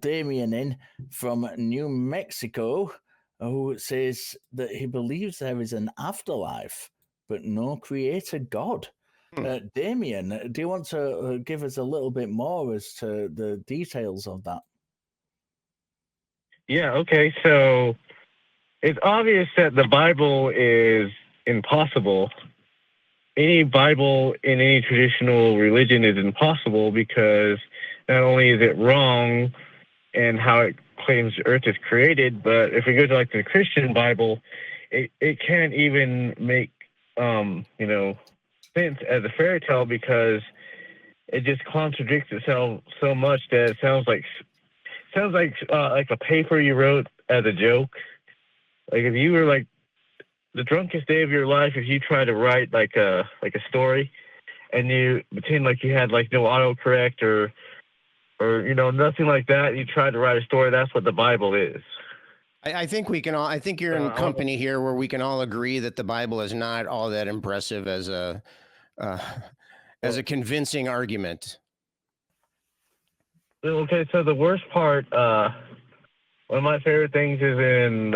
Damien in from New Mexico, who says that he believes there is an afterlife, but no creator God. Damien, do you want to give us a little bit more as to the details of that? Yeah, okay. So it's obvious that the Bible is impossible. Any Bible in any traditional religion is impossible because not only is it wrong and how it claims the earth is created, but if we go to like the Christian Bible, it can't even make sense as a fairy tale because it just contradicts itself so much that it sounds like a paper you wrote as a joke. Like if you were like the drunkest day of your life, if you try to write like a story and you pretend like you had like no autocorrect or nothing like that, you try to write a story, that's what the Bible is. I think we can all. I think you're in company here where we can all agree that the Bible is not all that impressive as a convincing argument. Okay, so the worst part, one of my favorite things is in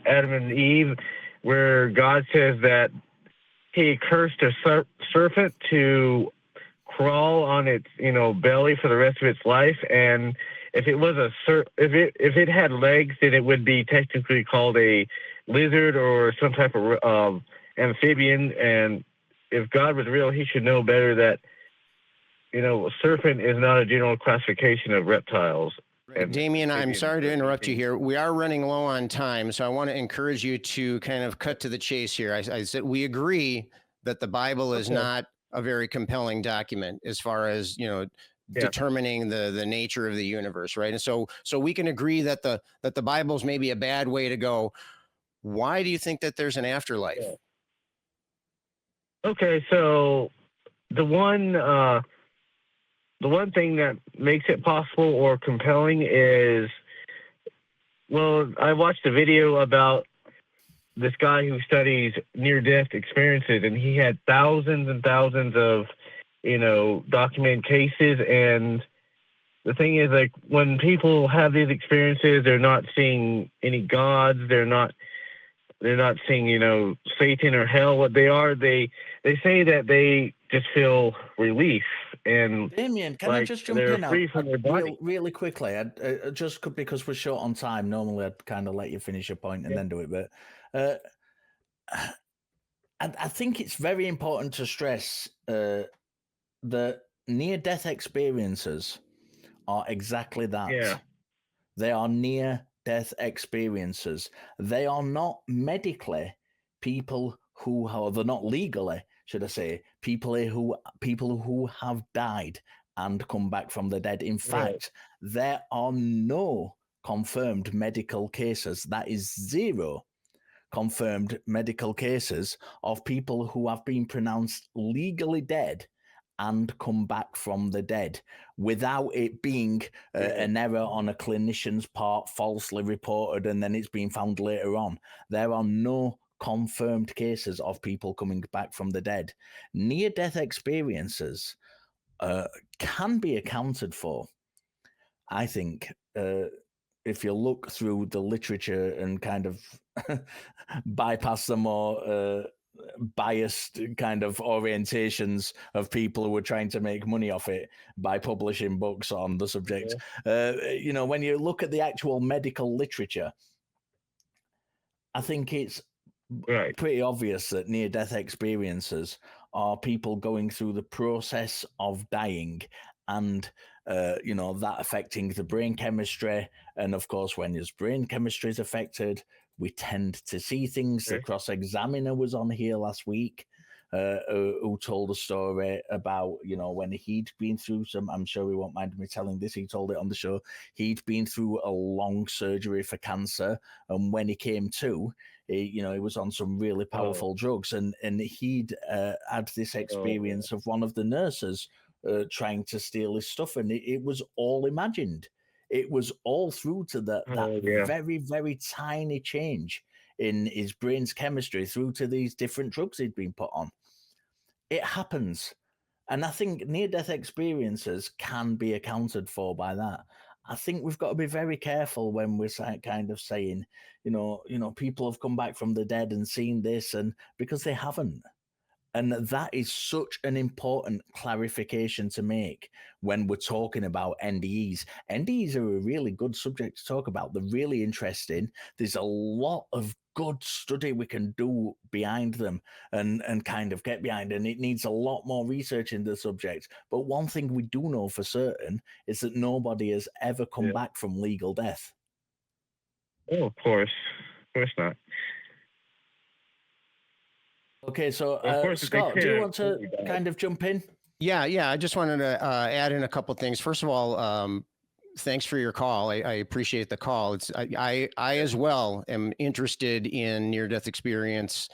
Adam and Eve, where God says that He cursed a serpent to crawl on its belly for the rest of its life, and if it was if it had legs, then it would be technically called a lizard or some type of amphibian. And if God was real, He should know better that a serpent is not a general classification of reptiles. Damien, I'm sorry to interrupt you here. We are running low on time, so I want to encourage you to kind of cut to the chase here. I said we agree that the Bible is not a very compelling document as far as determining the nature of the universe, right? And so we can agree that the Bible's maybe a bad way to go. Why do you think that there's an afterlife? Yeah. Okay, so the one thing that makes it possible or compelling is, well, I watched a video about this guy who studies near-death experiences, and he had thousands and thousands of documented cases. And the thing is, like, when people have these experiences, they're not seeing any gods, they're not seeing Satan or hell. What they are, they say that they just feel relief. And Damien, can I just jump in really quickly? Just because we're short on time, normally I'd kind of let you finish your point and then do it, but I think it's very important to stress that near-death experiences are exactly that. Yeah. They are near-death experiences. They are not medically people who are, they're not legally, should I say, people who have died and come back from the dead. In fact, there are no confirmed medical cases. That is zero confirmed medical cases of people who have been pronounced legally dead and come back from the dead without it being an error on a clinician's part, falsely reported, and then it's been found later on. There are no confirmed cases of people coming back from the dead. Near-death experiences can be accounted for, I think, if you look through the literature and kind of bypass the more biased kind of orientations of people who are trying to make money off it by publishing books on the subject. When you look at the actual medical literature, I think it's pretty obvious that near-death experiences are people going through the process of dying and that affecting the brain chemistry. And of course, when his brain chemistry is affected, we tend to see things. The cross-examiner was on here last week who told a story about, when he'd been through some, I'm sure he won't mind me telling this, he told it on the show, he'd been through a long surgery for cancer. And when he came to, he was on some really powerful drugs. And he'd had this experience of one of the nurses trying to steal his stuff. And it was all imagined. It was all through to that very, very tiny change in his brain's chemistry through to these different drugs he'd been put on. It happens. And I think near-death experiences can be accounted for by that. I think we've got to be very careful when we're kind of saying, people have come back from the dead and seen this, and because they haven't. And that is such an important clarification to make when we're talking about NDEs. NDEs are a really good subject to talk about. They're really interesting. There's a lot of good study we can do behind them and kind of get behind, and it needs a lot more research into the subject. But one thing we do know for certain is that nobody has ever come back from legal death. Oh, of course not. Okay, so Scott, do you want to kind of jump in? Yeah. I just wanted to add in a couple things. First of all, thanks for your call. I appreciate the call. I as well am interested in near-death experience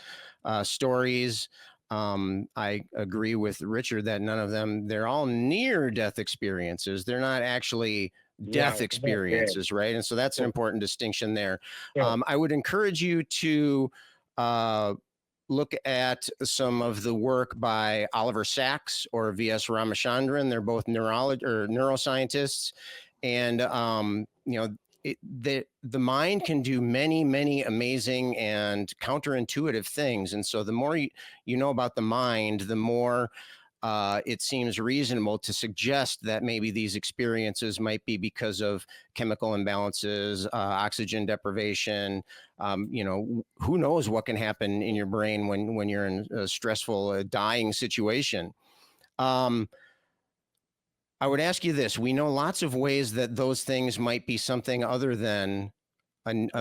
stories. I agree with Richard that none of them, they're all near-death experiences. They're not actually death experiences, right? And so that's an important distinction there. I would encourage you to look at some of the work by Oliver Sacks or V.S. Ramachandran. They're both neuroscientists. And, the mind can do many, many amazing and counterintuitive things. And so the more you know about the mind, the more it seems reasonable to suggest that maybe these experiences might be because of chemical imbalances, oxygen deprivation. Who knows what can happen in your brain when you're in a stressful, dying situation. I would ask you this. We know lots of ways that those things might be something other than an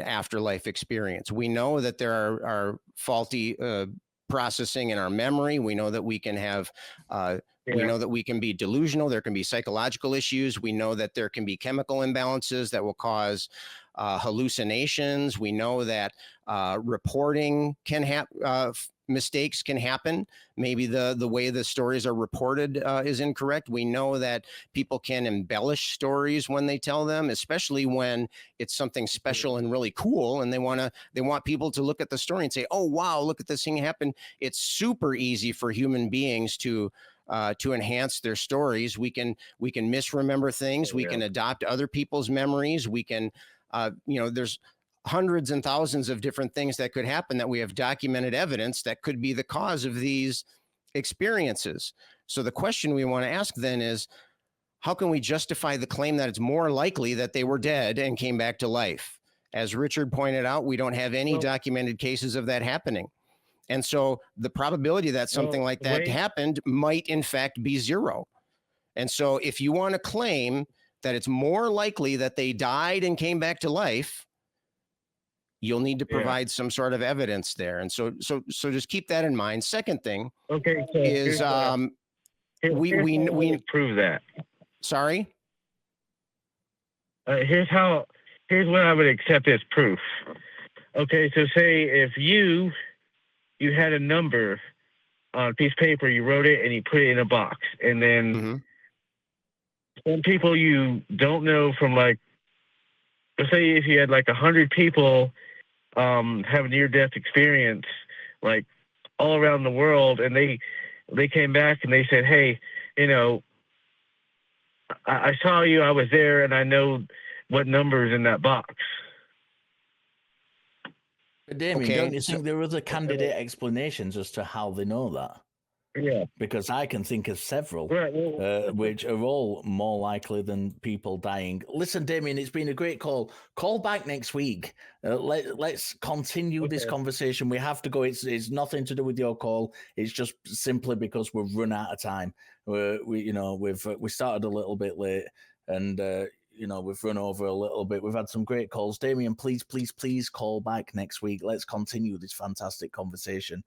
afterlife experience. We know that there are faulty processing in our memory. We know that we can have, we know that we can be delusional. There can be psychological issues. We know that there can be chemical imbalances that will cause hallucinations. We know that reporting can happen. Mistakes can happen. Maybe the way the stories are reported is incorrect. We know that people can embellish stories when they tell them, especially when it's something special and really cool, and they want people to look at the story and say, "Oh wow, look at this thing happen." It's super easy for human beings to enhance their stories. We can misremember things. We can adopt other people's memories. We can, there's hundreds and thousands of different things that could happen that we have documented evidence that could be the cause of these experiences. So the question we want to ask then is, how can we justify the claim that it's more likely that they were dead and came back to life? As Richard pointed out, we don't have any documented cases of that happening. And so the probability that something like that happened might in fact be zero. And so if you want to claim that it's more likely that they died and came back to life, you'll need to provide some sort of evidence there. And so just keep that in mind. Second thing is we prove that. Sorry? Here's what I would accept as proof. Okay, so say if you had a number on a piece of paper, you wrote it and you put it in a box, and then some people you don't know from, like, let's say if you had like 100 people have a near-death experience, like all around the world, and they came back and they said, "Hey, I saw you, I was there, and I know what number's in that box." But Damien, don't you think there are other candidate explanations as to how they know that? Yeah. Because I can think of several, which are all more likely than people dying. Listen, Damien, it's been a great call. Call back next week. Let's continue this conversation. We have to go. It's nothing to do with your call. It's just simply because we've run out of time. We started a little bit late, and we've run over a little bit. We've had some great calls. Damien, please call back next week. Let's continue this fantastic conversation.